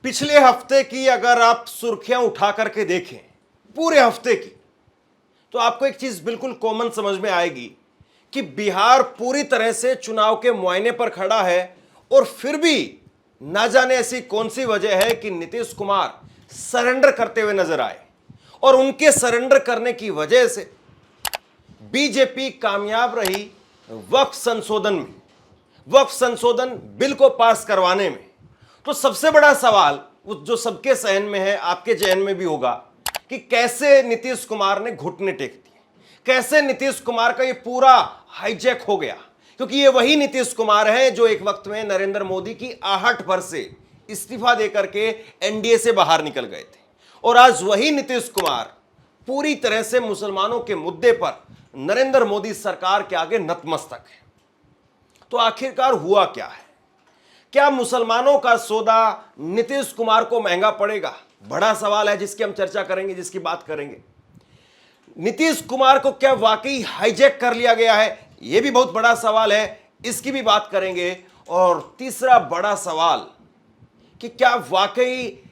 पिछले हफ्ते की अगर आप सुर्खियां उठा करके देखें पूरे हफ्ते की, तो आपको एक चीज बिल्कुल कॉमन समझ में आएगी कि बिहार पूरी तरह से चुनाव के मुआयने पर खड़ा है और फिर भी ना जाने ऐसी कौन सी वजह है कि नीतीश कुमार सरेंडर करते हुए नजर आए और उनके सरेंडर करने की वजह से बीजेपी कामयाब रही वक्फ संशोधन में, वक्फ संशोधन बिल को पास करवाने में। तो सबसे बड़ा सवाल जो सबके सहन में है, आपके जहन में भी होगा कि कैसे नीतीश कुमार ने घुटने टेक दिए, कैसे नीतीश कुमार का ये पूरा हाईजैक हो गया। क्योंकि ये वही नीतीश कुमार है जो एक वक्त में नरेंद्र मोदी की आहट भर से इस्तीफा देकर के एनडीए से बाहर निकल गए थे और आज वही नीतीश कुमार पूरी तरह से मुसलमानों के मुद्दे पर नरेंद्र मोदी सरकार के आगे नतमस्तक है। तो आखिरकार हुआ क्या है? क्या मुसलमानों का सौदा नीतीश कुमार को महंगा पड़ेगा? बड़ा सवाल है जिसकी हम चर्चा करेंगे, जिसकी बात करेंगे। नीतीश कुमार को क्या वाकई हाईजैक कर लिया गया है? यह भी बहुत बड़ा सवाल है, इसकी भी बात करेंगे। और तीसरा बड़ा सवाल कि क्या वाकई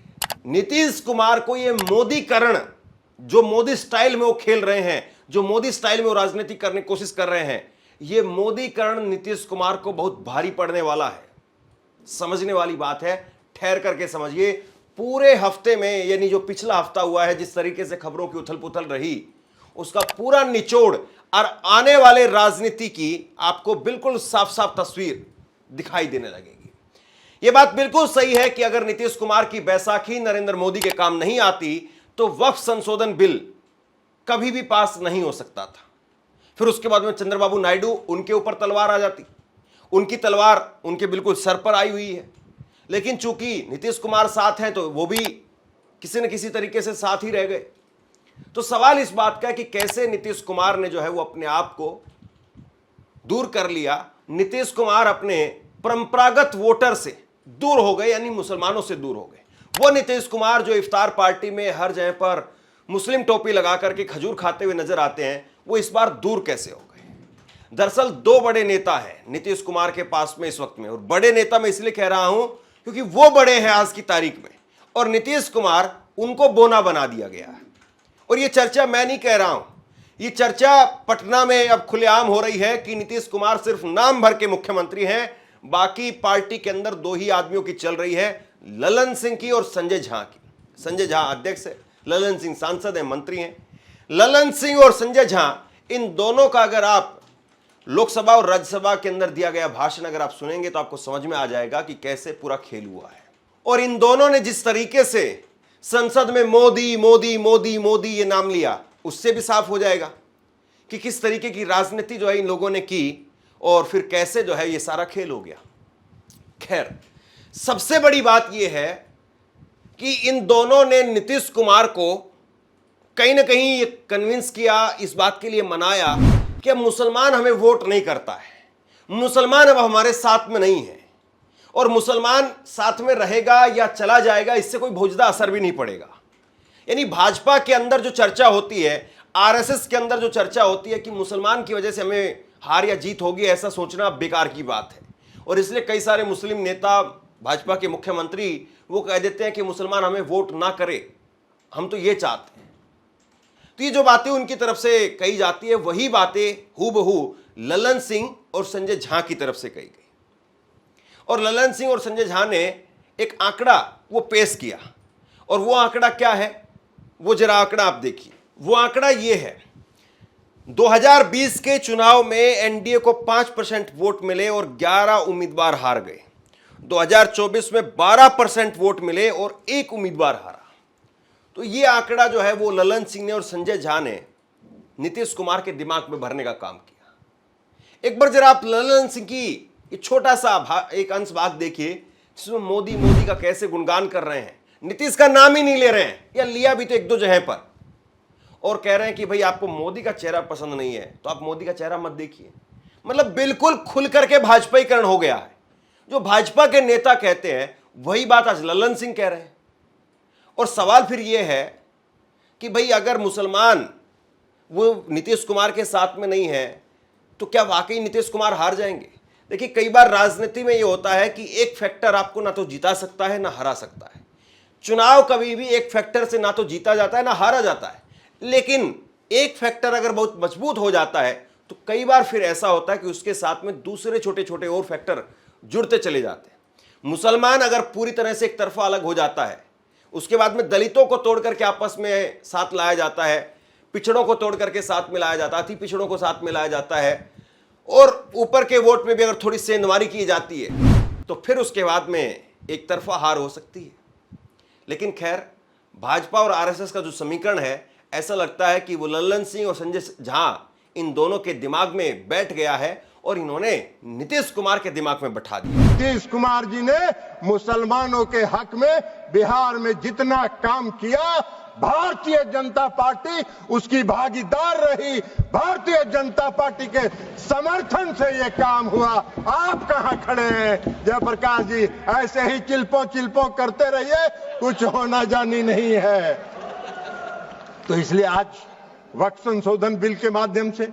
नीतीश कुमार को यह मोदीकरण, जो मोदी स्टाइल में वो खेल रहे हैं, जो मोदी स्टाइल में वो राजनीति करने की कोशिश कर रहे हैं, यह मोदीकरण नीतीश कुमार को बहुत भारी पड़ने वाला है। समझने वाली बात है, ठहर करके समझिए। पूरे हफ्ते में, यानी जो पिछला हफ्ता हुआ है, जिस तरीके से खबरों की उथल पुथल रही, उसका पूरा निचोड़ और आने वाले राजनीति की आपको बिल्कुल साफ साफ तस्वीर दिखाई देने लगेगी। यह बात बिल्कुल सही है कि अगर नीतीश कुमार की बैसाखी नरेंद्र मोदी के काम नहीं आती तो वक्फ संशोधन बिल कभी भी पास नहीं हो सकता था। फिर उसके बाद में चंद्रबाबू नायडू, उनके ऊपर तलवार आ जाती। उनकी तलवार उनके बिल्कुल सर पर आई हुई है, लेकिन चूंकि नीतीश कुमार साथ हैं तो वो भी किसी न किसी तरीके से साथ ही रह गए। तो सवाल इस बात का है कि कैसे नीतीश कुमार ने जो है वो अपने आप को दूर कर लिया। नीतीश कुमार अपने परंपरागत वोटर से दूर हो गए, यानी मुसलमानों से दूर हो गए। वो नीतीश कुमार जो इफ्तार पार्टी में हर जगह पर मुस्लिम टोपी लगा करके खजूर खाते हुए नजर आते हैं, वो इस बार दूर कैसे हो गए? दरअसल दो बड़े नेता हैं नीतीश कुमार के पास में इस वक्त में, और बड़े नेता मैं इसलिए कह रहा हूं क्योंकि वो बड़े हैं आज की तारीख में और नीतीश कुमार उनको बोना बना दिया गया है। और ये चर्चा मैं नहीं कह रहा हूं, ये चर्चा पटना में अब खुलेआम हो रही है कि नीतीश कुमार सिर्फ नाम भर के मुख्यमंत्री हैं, बाकी पार्टी के अंदर दो ही आदमियों की चल रही है, ललन सिंह की और संजय झा की। संजय झा अध्यक्ष है, ललन सिंह सांसद हैं, मंत्री हैं। ललन सिंह और संजय झा, इन दोनों का अगर आप लोकसभा और राज्यसभा के अंदर दिया गया भाषण अगर आप सुनेंगे तो आपको समझ में आ जाएगा कि कैसे पूरा खेल हुआ है। और इन दोनों ने जिस तरीके से संसद में मोदी मोदी मोदी मोदी ये नाम लिया, उससे भी साफ हो जाएगा कि किस तरीके की राजनीति जो है इन लोगों ने की और फिर कैसे जो है ये सारा खेल हो गया। खैर, सबसे बड़ी बात यह है कि इन दोनों ने नीतीश कुमार को कहीं ना कहीं ये कन्विंस किया, इस बात के लिए मनाया कि अब मुसलमान हमें वोट नहीं करता है, मुसलमान अब हमारे साथ में नहीं है और मुसलमान साथ में रहेगा या चला जाएगा इससे कोई भोजदा असर भी नहीं पड़ेगा। यानी भाजपा के अंदर जो चर्चा होती है, आरएसएस के अंदर जो चर्चा होती है कि मुसलमान की वजह से हमें हार या जीत होगी, ऐसा सोचना बेकार की बात है। और इसलिए कई सारे मुस्लिम नेता, भाजपा के मुख्यमंत्री, वो कह देते हैं कि मुसलमान हमें वोट ना करे, हम तो ये चाहते हैं। तो ये जो बातें उनकी तरफ से कही जाती है, वही बातें हूबहू ललन सिंह और संजय झा की तरफ से कही गई। और ललन सिंह और संजय झा ने एक आंकड़ा वो पेश किया, और वो आंकड़ा क्या है, वो जरा आंकड़ा आप देखिए। वो आंकड़ा ये है, 2020 के चुनाव में एनडीए को 5% वोट मिले और 11 उम्मीदवार हार गए। 2024 में 12% वोट मिले और एक उम्मीदवार हारा। तो ये आंकड़ा जो है वो ललन सिंह ने और संजय झा ने नीतीश कुमार के दिमाग में भरने का काम किया। एक बार जरा आप ललन सिंह की ये छोटा सा एक अंश भाग देखिए, जिसमें मोदी मोदी का कैसे गुणगान कर रहे हैं, नीतीश का नाम ही नहीं ले रहे हैं, या लिया भी तो एक दो जगह पर, और कह रहे हैं कि भाई आपको मोदी का चेहरा पसंद नहीं है तो आप मोदी का चेहरा मत देखिए। मतलब बिल्कुल खुल करके भाजपाईकरण हो गया है। जो भाजपा के नेता कहते हैं वही बात आज ललन सिंह कह रहे हैं। और सवाल फिर यह है कि भाई अगर मुसलमान वो नीतीश कुमार के साथ में नहीं है तो क्या वाकई नीतीश कुमार हार जाएंगे? देखिए, कई बार राजनीति में ये होता है कि एक फैक्टर आपको ना तो जिता सकता है ना हरा सकता है। चुनाव कभी भी एक फैक्टर से ना तो जीता जाता है ना हारा जाता है, लेकिन एक फैक्टर अगर बहुत मजबूत हो जाता है तो कई बार फिर ऐसा होता है कि उसके साथ में दूसरे छोटे छोटे और फैक्टर जुड़ते चले जाते हैं। मुसलमान अगर पूरी तरह से एक तरफा अलग हो जाता है, उसके बाद में दलितों को तोड़ करके आपस में साथ लाया जाता है, पिछड़ों को तोड़ करके साथ में लाया जाता है, अति पिछड़ों को साथ में लाया जाता है, और ऊपर के वोट में भी अगर थोड़ी सेंधमारी की जाती है तो फिर उसके बाद में एक तरफा हार हो सकती है। लेकिन खैर, भाजपा और आरएसएस का जो समीकरण है, ऐसा लगता है कि वो लल्लन सिंह और संजय झा इन दोनों के दिमाग में बैठ गया है और इन्होंने नीतीश कुमार के दिमाग में बैठा दिया। नीतीश कुमार जी ने मुसलमानों के हक में बिहार में जितना काम किया, भारतीय जनता पार्टी उसकी भागीदार रही। भारतीय जनता पार्टी के समर्थन से ये काम हुआ। आप कहां खड़े हैं जयप्रकाश जी? ऐसे ही चिल्पो करते रहिए, कुछ होना जानी नहीं है। तो इसलिए आज वक्फ संशोधन बिल के माध्यम से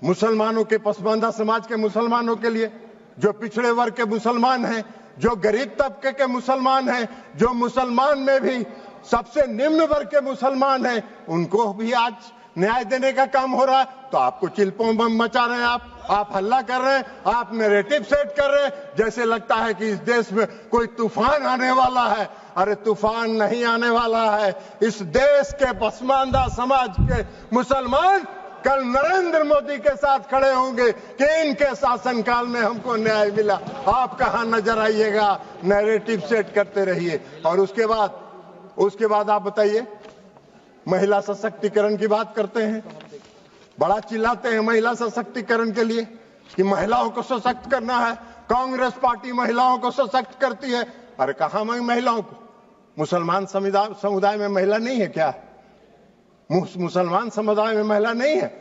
मुसलमानों के, पसमानदा समाज के मुसलमानों के लिए, जो पिछड़े वर्ग के मुसलमान हैं, जो गरीब तबके के मुसलमान हैं, जो मुसलमान में भी सबसे निम्न वर्ग के मुसलमान हैं, उनको भी आज न्याय देने का काम हो रहा है। तो आपको चिल्पों बम मचा रहे हैं, आप हल्ला कर रहे हैं, आप नैरेटिव सेट कर रहे हैं, जैसे लगता है कि इस देश में कोई तूफान आने वाला है। अरे तूफान नहीं आने वाला है। इस देश के पसमानदा समाज के मुसलमान कल नरेंद्र मोदी के साथ खड़े होंगे कि इनके शासनकाल में हमको न्याय मिला। आप कहां नजर आइएगा, नैरेटिव सेट करते रहिए। और उसके बाद आप बताइए, महिला सशक्तिकरण की बात करते हैं, बड़ा चिल्लाते हैं महिला सशक्तिकरण के लिए कि महिलाओं को सशक्त करना है, कांग्रेस पार्टी महिलाओं को सशक्त करती है। अरे कहां महिलाओं को? मुसलमान समुदाय में महिला नहीं है क्या? मुसलमान समुदाय में महिला नहीं है?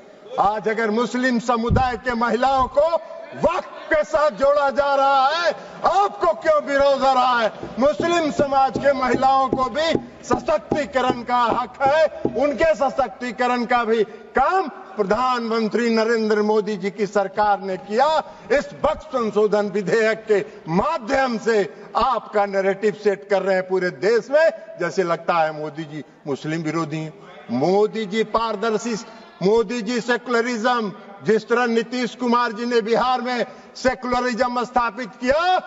आज अगर मुस्लिम समुदाय के महिलाओं को वक्फ के साथ जोड़ा जा रहा है, आपको क्यों विरोध हो रहा है? मुस्लिम समाज के महिलाओं को भी सशक्तिकरण का हक है। उनके सशक्तिकरण का भी काम प्रधानमंत्री नरेंद्र मोदी जी की सरकार ने किया। इस वक्फ संशोधन विधेयक के माध्यम से आपका नैरेटिव सेट कर रहे हैं पूरे देश में, जैसे लगता है मोदी जी मुस्लिम विरोधी हैं। मोदी जी पारदर्शी, मोदी जी सेकुलरिज्म, जिस तरह नीतीश कुमार जी ने बिहार में सेकुलरिज्म स्थापित किया,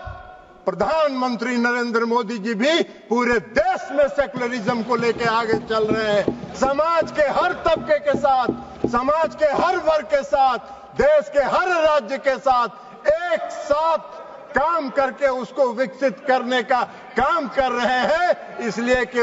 प्रधानमंत्री नरेंद्र मोदी जी भी पूरे देश में सेकुलरिज्म को लेकर आगे चल रहे हैं। समाज के हर तबके के साथ, समाज के हर वर्ग के साथ, देश के हर राज्य के साथ एक साथ काम करके उसको विकसित करने का काम कर रहे हैं। इसलिए कि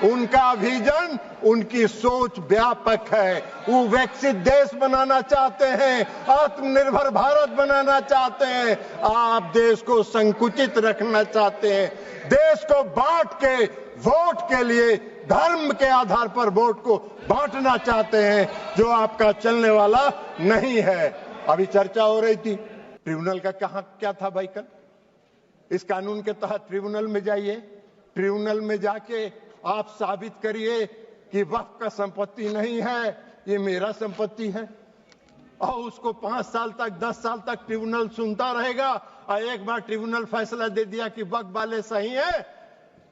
उनका विजन, उनकी सोच व्यापक है। वो विकसित देश बनाना चाहते हैं, आत्मनिर्भर भारत बनाना चाहते हैं। आप देश को संकुचित रखना चाहते हैं, देश को बांट के वोट के लिए धर्म के आधार पर वोट को बांटना चाहते हैं, जो आपका चलने वाला नहीं है। अभी चर्चा हो रही थी ट्रिब्यूनल का, क्या था भाई? कल इस कानून के तहत ट्रिब्यूनल में जाइए, ट्रिब्यूनल में जाके आप साबित करिए कि वक्फ का संपत्ति नहीं है, ये मेरा संपत्ति है। और उसको 5 साल तक 10 साल तक ट्रिब्यूनल सुनता रहेगा। और एक बार ट्रिब्यूनल फैसला दे दिया कि वक्फ वाले सही है,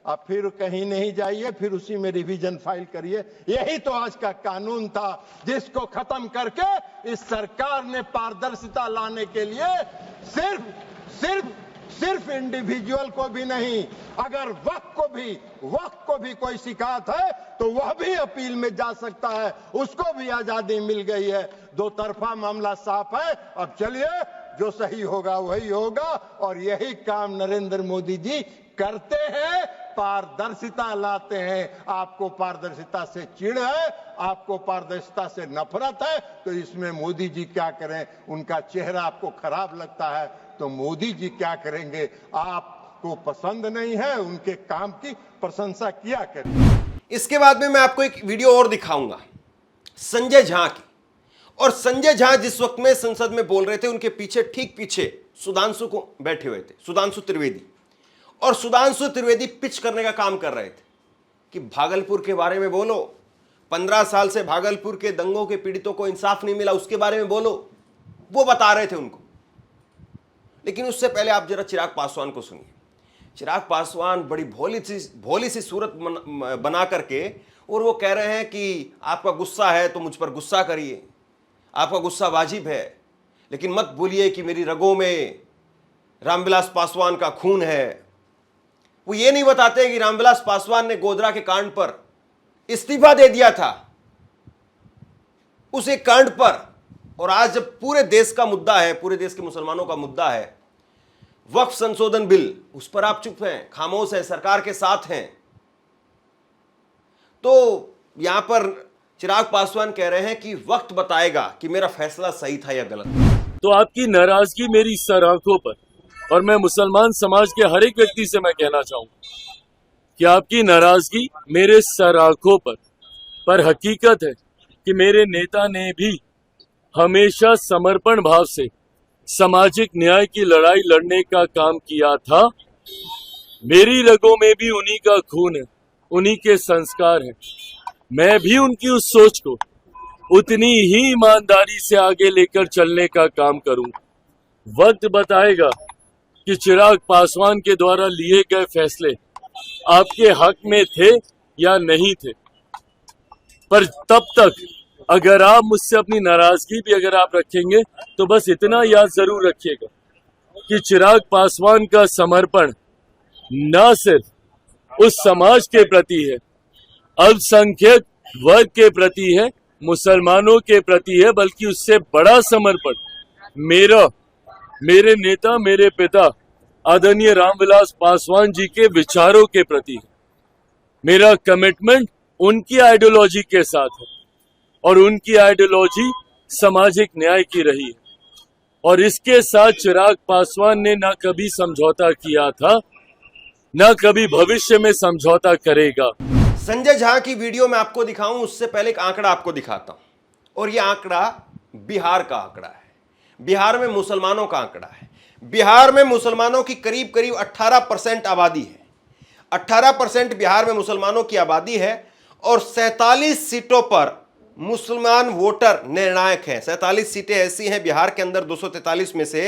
अब फिर कहीं नहीं जाइए, फिर उसी में रिवीजन फाइल करिए। यही तो आज का कानून था, जिसको खत्म करके इस सरकार ने पारदर्शिता लाने के लिए सिर्फ इंडिविजुअल को भी नहीं, अगर वक्फ को भी कोई शिकायत है तो वह भी अपील में जा सकता है, उसको भी आजादी मिल गई है। दो तरफा मामला साफ है। अब चलिए, जो सही होगा वही होगा। और यही काम नरेंद्र मोदी जी करते हैं, पारदर्शिता लाते हैं। आपको पारदर्शिता से चिढ़ है, आपको पारदर्शिता से नफरत है, तो इसमें मोदी जी क्या करें? उनका चेहरा आपको खराब लगता है तो मोदी जी क्या करेंगे? आपको पसंद नहीं है, उनके काम की प्रशंसा किया करें। इसके बाद में मैं आपको एक वीडियो और दिखाऊंगा संजय झा की। और संजय झा जिस वक्त में संसद में बोल रहे थे, उनके पीछे, ठीक पीछे सुधांशु को बैठे हुए थे, सुधांशु त्रिवेदी। और सुधांशु त्रिवेदी पिच करने का काम कर रहे थे कि भागलपुर के बारे में बोलो, 15 साल से भागलपुर के दंगों के पीड़ितों को इंसाफ नहीं मिला, उसके बारे में बोलो। वो बता रहे थे उनको। लेकिन उससे पहले आप जरा चिराग पासवान को सुनिए। चिराग पासवान बड़ी भोली सी सूरत बना करके और वो कह रहे हैं कि आपका गुस्सा है तो मुझ पर गुस्सा करिए, आपका गुस्सा वाजिब है, लेकिन मत भूलिए कि मेरी रगों में रामविलास पासवान का खून है। वो ये नहीं बताते कि रामविलास पासवान ने गोधरा के कांड पर इस्तीफा दे दिया था, उस एक कांड पर। और आज जब पूरे देश का मुद्दा है, पूरे देश के मुसलमानों का मुद्दा है वक्फ संशोधन बिल, उस पर आप चुप हैं, खामोश हैं, सरकार के साथ हैं। तो यहां पर चिराग पासवान कह रहे हैं कि वक्त बताएगा कि मेरा फैसला सही था या गलत। तो आपकी नाराजगी मेरी सर आंखों पर, और मैं मुसलमान समाज के हर एक व्यक्ति से मैं कहना चाहूंगा कि आपकी नाराजगी मेरे सर आंखों पर हकीकत है कि मेरे नेता ने भी हमेशा समर्पण भाव से सामाजिक न्याय की लड़ाई लड़ने का काम किया था। मेरी रगों में भी उन्हीं का खून है, उन्हीं के संस्कार हैं। मैं भी उनकी उस सोच को उतनी ही ईमानदारी से आगे लेकर चलने का काम करूं। वक्त बताएगा कि चिराग पासवान के द्वारा लिए गए फैसले आपके हक में थे या नहीं थे, पर तब तक अगर आप मुझसे अपनी नाराजगी भी अगर आप रखेंगे तो बस इतना याद जरूर रखिएगा कि चिराग पासवान का समर्पण न सिर्फ उस समाज के प्रति है, अल्पसंख्यक वर्ग के प्रति है, मुसलमानों के प्रति है, बल्कि उससे बड़ा समर्पण मेरे नेता, मेरे पिता आदरणीय रामविलास पासवान जी के विचारों के प्रति है। मेरा कमिटमेंट उनकी आइडियोलॉजी के साथ है और उनकी आइडियोलॉजी सामाजिक न्याय की रही है, और इसके साथ चिराग पासवान ने ना कभी समझौता किया था, ना कभी भविष्य में समझौता करेगा। संजय झा की वीडियो में आपको दिखाऊं उससे पहले एक आंकड़ा आपको दिखाता हूं, और यह आंकड़ा बिहार का आंकड़ा है, बिहार में मुसलमानों का आंकड़ा है। बिहार में मुसलमानों की करीब करीब 18% आबादी है। 18% बिहार में मुसलमानों की आबादी है और 47 सीटों पर मुसलमान वोटर निर्णायक हैं। 47 सीटें ऐसी हैं बिहार के अंदर 243 में से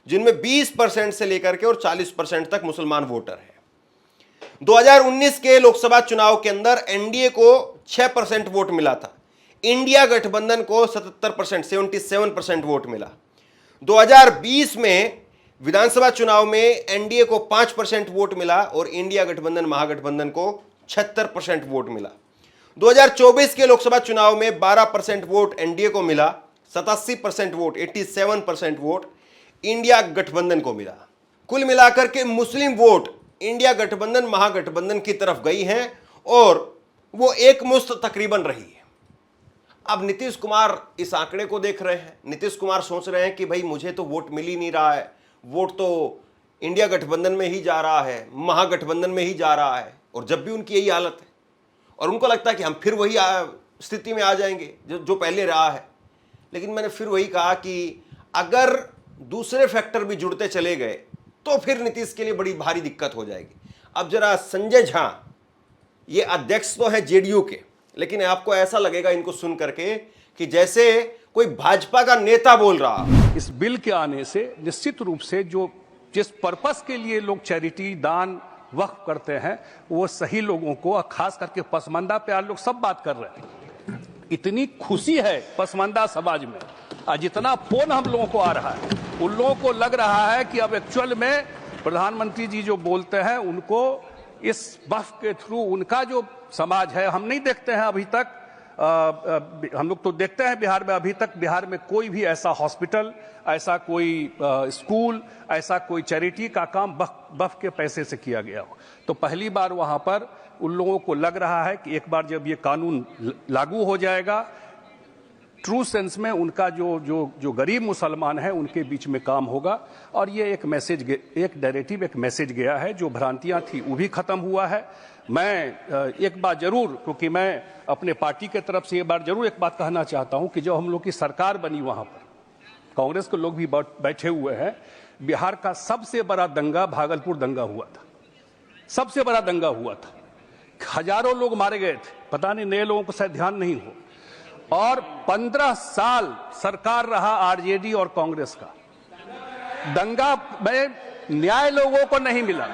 जिनमें 20% से लेकर के और 40% तक मुसलमान वोटर हैं। 2019 के लोकसभा चुनाव के अंदर एनडीए को 6% वोट मिला था, इंडिया गठबंधन को 77% वोट मिला। 2020 में विधानसभा चुनाव में एनडीए को 5% वोट मिला और इंडिया गठबंधन महागठबंधन को 76% वोट मिला। 2024 के लोकसभा चुनाव में 12% वोट एनडीए को मिला, 87% वोट 87% वोट इंडिया गठबंधन को मिला। कुल मिलाकर के मुस्लिम वोट इंडिया गठबंधन महागठबंधन की तरफ गई हैं और वो एक मुश्त तकरीबन रही है। अब नीतीश कुमार इस आंकड़े को देख रहे हैं। नीतीश कुमार सोच रहे हैं कि भाई मुझे तो वोट मिल ही नहीं रहा है, वोट तो इंडिया गठबंधन में ही जा रहा है, महागठबंधन में ही जा रहा है, और जब भी उनकी यही हालत है और उनको लगता है कि हम फिर वही स्थिति में आ जाएंगे जो पहले रहा है। लेकिन मैंने फिर वही कहा कि अगर दूसरे फैक्टर भी जुड़ते चले गए तो फिर नीतीश के लिए बड़ी भारी दिक्कत हो जाएगी। अब जरा संजय झा, ये अध्यक्ष तो है जेडीयू के, लेकिन आपको ऐसा लगेगा इनको सुन करके कि जैसे कोई भाजपा का नेता बोल रहा। इस बिल के आने से निश्चित रूप से जिस पर्पस के लिए लोग चैरिटी, दान, वक्फ करते हैं वो सही लोगों को, खास करके पसमानदा पे आज लोग सब बात कर रहे हैं। इतनी खुशी है पसमानदा समाज में, आज इतना फोन हम लोगों को आ रहा है, उन लोगों को लग रहा है कि अब एक्चुअल में प्रधानमंत्री जी जो बोलते हैं उनको इस वक्फ के थ्रू उनका जो समाज है, हम नहीं देखते हैं अभी तक, हम लोग तो देखते हैं बिहार में, अभी तक बिहार में कोई भी ऐसा हॉस्पिटल, ऐसा कोई स्कूल, ऐसा कोई चैरिटी का काम वक्फ के पैसे से किया गया हो। तो पहली बार वहां पर उन लोगों को लग रहा है कि एक बार जब ये कानून लागू हो जाएगा, ट्रू सेंस में उनका जो गरीब मुसलमान है उनके बीच में काम होगा, और ये एक मैसेज, एक नैरेटिव, एक मैसेज गया है। जो भ्रांतियां थी वो भी खत्म हुआ है। मैं एक बात जरूर, क्योंकि मैं अपने पार्टी के तरफ से ये बात जरूर एक बात कहना चाहता हूं कि जो हम लोग की सरकार बनी वहां पर कांग्रेस के लोग भी बैठे हुए हैं। बिहार का सबसे बड़ा दंगा भागलपुर दंगा हुआ था, सबसे बड़ा दंगा हुआ था, हजारों लोग मारे गए थे, पता नहीं नए लोगों को शायद ध्यान नहीं हो, और 15 साल सरकार रहा आरजेडी और कांग्रेस का। दंगा में न्याय लोगों को नहीं मिला।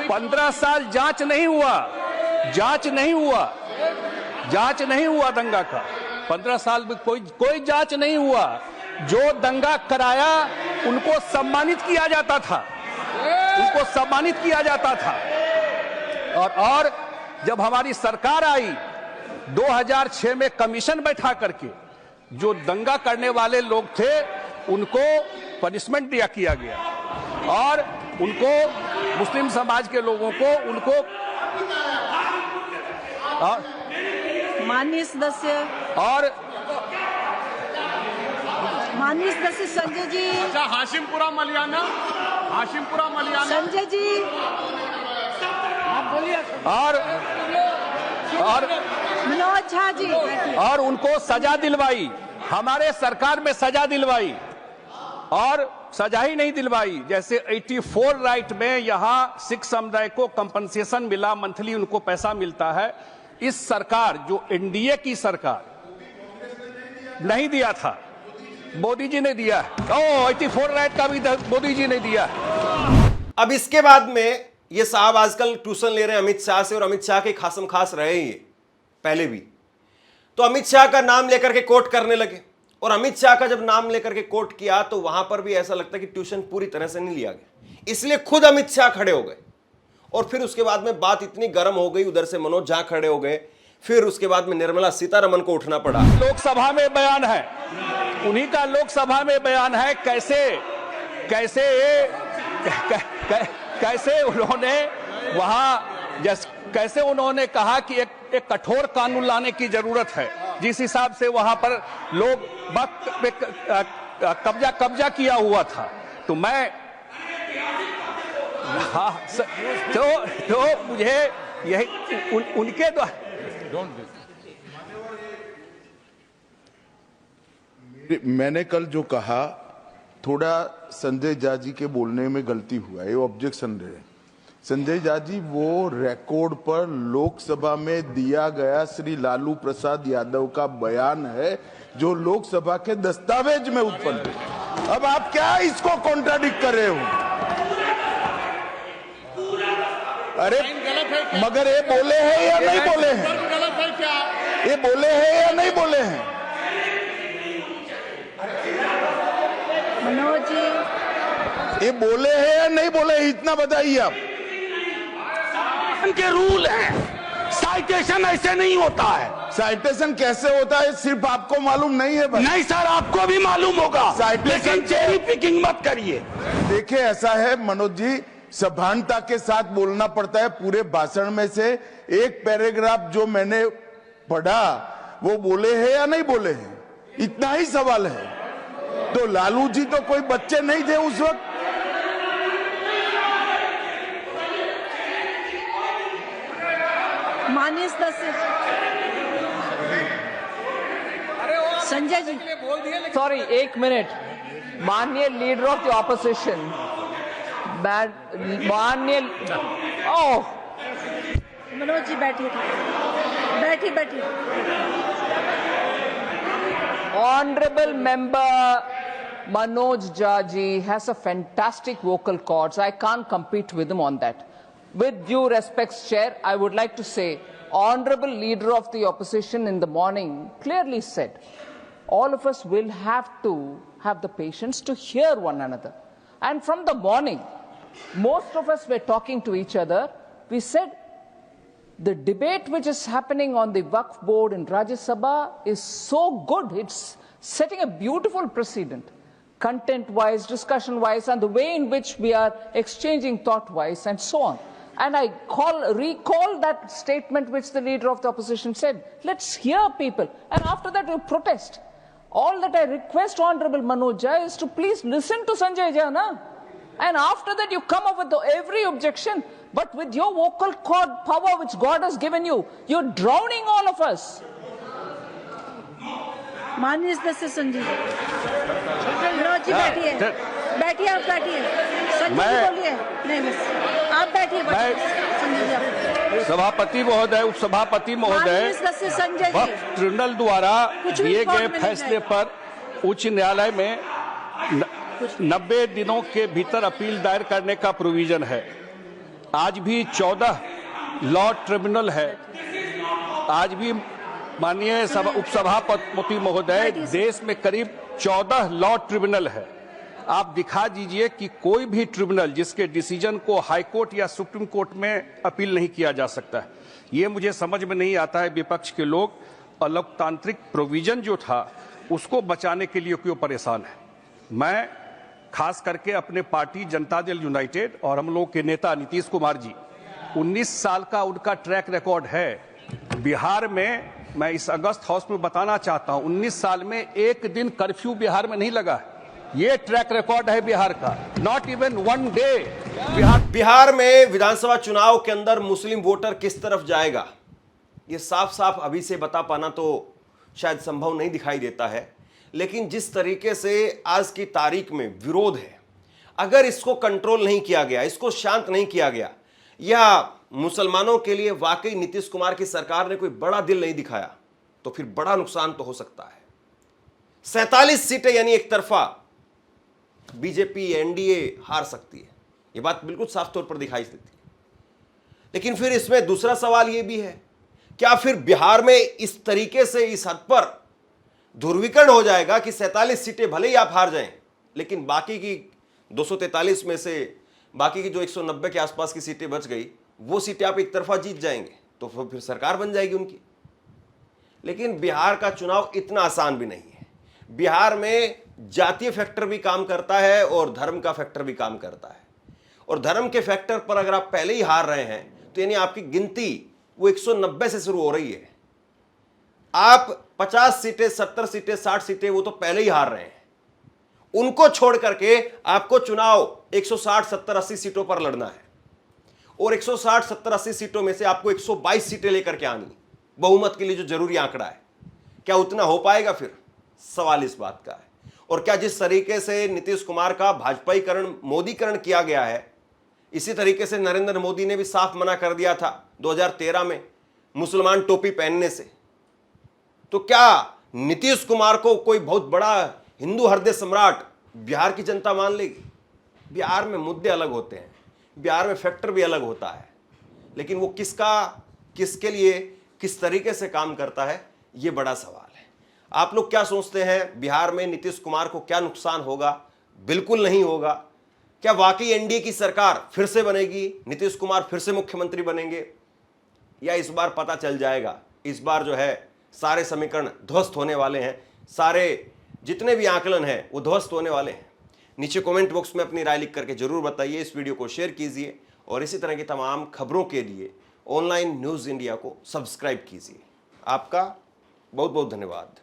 15 साल जांच नहीं हुआ, जांच नहीं हुआ दंगा का। 15 साल में कोई जांच नहीं हुआ। जो दंगा कराया उनको सम्मानित किया जाता था, और जब हमारी सरकार आई 2006 में कमीशन बैठा करके जो दंगा करने वाले लोग थे उनको पनिशमेंट किया गया, और उनको मुस्लिम समाज के लोगों को माननीय सदस्य संजय जी। अच्छा, हाशिमपुरा मलियाना संजय जी और मनोज झा जी और उनको सजा दिलवाई, हमारे सरकार में सजा दिलवाई, और सजा ही नहीं दिलवाई। जैसे 84 राइट में यहां सिख समुदाय को कंपनसेशन मिला, मंथली उनको पैसा मिलता है। इस सरकार, जो एनडीए की सरकार, नहीं दिया था, मोदी जी ने दिया है। 84 राइट का भी मोदी जी ने दिया है। अब इसके बाद में ये साहब आजकल ट्यूशन ले रहे हैं अमित शाह से, और अमित शाह के खासम खास रहे ही पहले भी। तो अमित शाह का नाम लेकर के कोट करने लगे, और अमित शाह का जब नाम लेकर के कोट किया तो वहां पर भी ऐसा लगता है कि ट्यूशन पूरी तरह से नहीं लिया गया। इसलिए खुद अमित शाह खड़े हो गए, और फिर उसके बाद में बात इतनी गर्म हो गई, उधर से मनोज झा खड़े हो गए, फिर उसके बाद में निर्मला सीतारमण को उठना पड़ा। लोकसभा में बयान है, उन्हीं का लोकसभा में बयान है। कैसे उन्होंने वहां कैसे उन्होंने कहा कि एक कठोर कानून लाने की जरूरत है, जिस हिसाब से वहां पर लोग वक्त पे कब्जा किया हुआ था। तो मैं तो मुझे यही उनके द्वारा मैंने कल जो कहा, थोड़ा संजय झा जी के बोलने में गलती हुआ, ये ऑब्जेक्शन रहे। संजय झा जी वो रिकॉर्ड पर लोकसभा में दिया गया श्री लालू प्रसाद यादव का बयान है, जो लोकसभा के दस्तावेज में उत्पन्न है। अब आप क्या इसको कॉन्ट्राडिक्ट कर रहे हो? अरे मगर ये बोले हैं या नहीं बोले हैं? ये बोले हैं या नहीं बोले हैं? मनोज जी, ये बोले हैं या नहीं बोले, इतना बताइए आप। के रूल है, साइटेशन ऐसे नहीं होता है। साइटेशन कैसे होता है सिर्फ आपको मालूम नहीं है भाई? नहीं सर, आपको भी मालूम होगा, लेकिन चेरी पिकिंग मत करिए। देखिए ऐसा है मनोज जी, सभानता के साथ बोलना पड़ता है। पूरे भाषण में से एक पैराग्राफ जो मैंने पढ़ा वो बोले हैं या नहीं बोले हैं, इतना ही सवाल है। तो लालू जी तो कोई बच्चे नहीं थे उस वक्त। माननीय सदस्य संजय जी, सॉरी, एक मिनट। माननीय लीडर ऑफ द ऑपोजिशन, माननीय मनोज जी बैठिए। Honorable member Manoj Jha ji has a fantastic vocal cords. I can't compete with him on that. With due respect, Chair, I would like to say, Honorable Leader of the Opposition in the morning clearly said, all of us will have to have the patience to hear one another. And from the morning, most of us were talking to each other. We said, the debate which is happening on the Waqf board in Rajya Sabha is so good. It's setting a beautiful precedent, content-wise, discussion-wise, and the way in which we are exchanging thought-wise, and so on. And I recall that statement which the leader of the opposition said, let's hear people, and after that we protest. All that I request Honorable Manoj Jha is to please listen to Sanjay Jha, na? And after that you come up with every objection. But with your vocal cord power which God has given you, you're drowning all of us. माननीय सदस्य संजय जी, मनोज जी बैठिए, आप बैठिए। संजय जी बोलिए। नहीं बस आप बैठिए। संजय जी आप। सभापति महोदय, उपसभापति महोदय, सदस्य संजय जी, ट्रिब्यूनल द्वारा दिए गए फैसले पर उच्च न्यायालय में 90 दिनों के भीतर अपील दायर करने का प्रोविजन है। आज भी 14 लॉ ट्रिब्यूनल है। आज भी माननीय उपसभापति महोदय, देश में करीब 14 लॉ ट्रिब्यूनल है। आप दिखा दीजिए कि कोई भी ट्रिब्यूनल जिसके डिसीजन को हाई कोर्ट या सुप्रीम कोर्ट में अपील नहीं किया जा सकता है। ये मुझे समझ में नहीं आता है, विपक्ष के लोग लोकतांत्रिक प्रोविजन जो था उसको बचाने के लिए क्यों परेशान है। मैं खास करके अपने पार्टी जनता दल यूनाइटेड और हम लोग के नेता नीतीश कुमार जी, 19 साल का उनका ट्रैक रिकॉर्ड है बिहार में। मैं इस अगस्त हाउस में बताना चाहता हूं, 19 साल में एक दिन कर्फ्यू बिहार में नहीं लगा है। ये ट्रैक रिकॉर्ड है बिहार का, not even one day. Bihar में विधानसभा चुनाव के अंदर मुस्लिम वोटर किस तरफ जाएगा, ये साफ साफ अभी से बता पाना तो शायद संभव नहीं दिखाई देता है। लेकिन जिस तरीके से आज की तारीख में विरोध है, अगर इसको कंट्रोल नहीं किया गया, इसको शांत नहीं किया गया, या मुसलमानों के लिए वाकई नीतीश कुमार की सरकार ने कोई बड़ा दिल नहीं दिखाया, तो फिर बड़ा नुकसान तो हो सकता है। 47 सीटें यानी एक तरफा बीजेपी एनडीए हार सकती है, यह बात बिल्कुल साफ तौर पर दिखाई देती है। लेकिन फिर इसमें दूसरा सवाल यह भी है, क्या फिर बिहार में इस तरीके से इस हद पर ध्रुवीकरण हो जाएगा कि 47 सीटें भले ही आप हार जाएं, लेकिन बाकी की 243 में से बाकी की जो 190 के आसपास की सीटें बच गई, वो सीटें आप एक तरफा जीत जाएंगे, तो फिर सरकार बन जाएगी उनकी। लेकिन बिहार का चुनाव इतना आसान भी नहीं है। बिहार में जातीय फैक्टर भी काम करता है और धर्म का फैक्टर भी काम करता है। और धर्म के फैक्टर पर अगर आप पहले ही हार रहे हैं, तो यानी आपकी गिनती वो 190 से शुरू हो रही है। आप 50 सीटें, 70 सीटें, 60 सीटें वो तो पहले ही हार रहे हैं। उनको छोड़ करके आपको चुनाव 160, 70, 80 सीटों पर लड़ना है, और 160, 70, 80 सीटों में से आपको 122 सीटें लेकर के आनी, बहुमत के लिए जो जरूरी आंकड़ा है। क्या उतना हो पाएगा? फिर सवाल इस बात का है। और क्या जिस तरीके से नीतीश कुमार का भाजपाईकरण, मोदीकरण किया गया है, इसी तरीके से नरेंद्र मोदी ने भी साफ मना कर दिया था 2013 में मुसलमान टोपी पहनने से। तो क्या नीतीश कुमार को कोई बहुत बड़ा हिंदू हृदय सम्राट बिहार की जनता मान लेगी? बिहार में मुद्दे अलग होते हैं, बिहार में फैक्टर भी अलग होता है, लेकिन वो किसका, किसके लिए, किस तरीके से काम करता है, ये बड़ा सवाल है। आप लोग क्या सोचते हैं, बिहार में नीतीश कुमार को क्या नुकसान होगा? बिल्कुल नहीं होगा। क्या वाकई एनडीए की सरकार फिर से बनेगी, नीतीश कुमार फिर से मुख्यमंत्री बनेंगे, या इस बार पता चल जाएगा? इस बार जो है सारे समीकरण ध्वस्त होने वाले हैं, सारे जितने भी आकलन हैं वो ध्वस्त होने वाले हैं। नीचे कमेंट बॉक्स में अपनी राय लिख करके जरूर बताइए, इस वीडियो को शेयर कीजिए और इसी तरह की तमाम खबरों के लिए ऑनलाइन न्यूज़ इंडिया को सब्सक्राइब कीजिए। आपका बहुत बहुत धन्यवाद।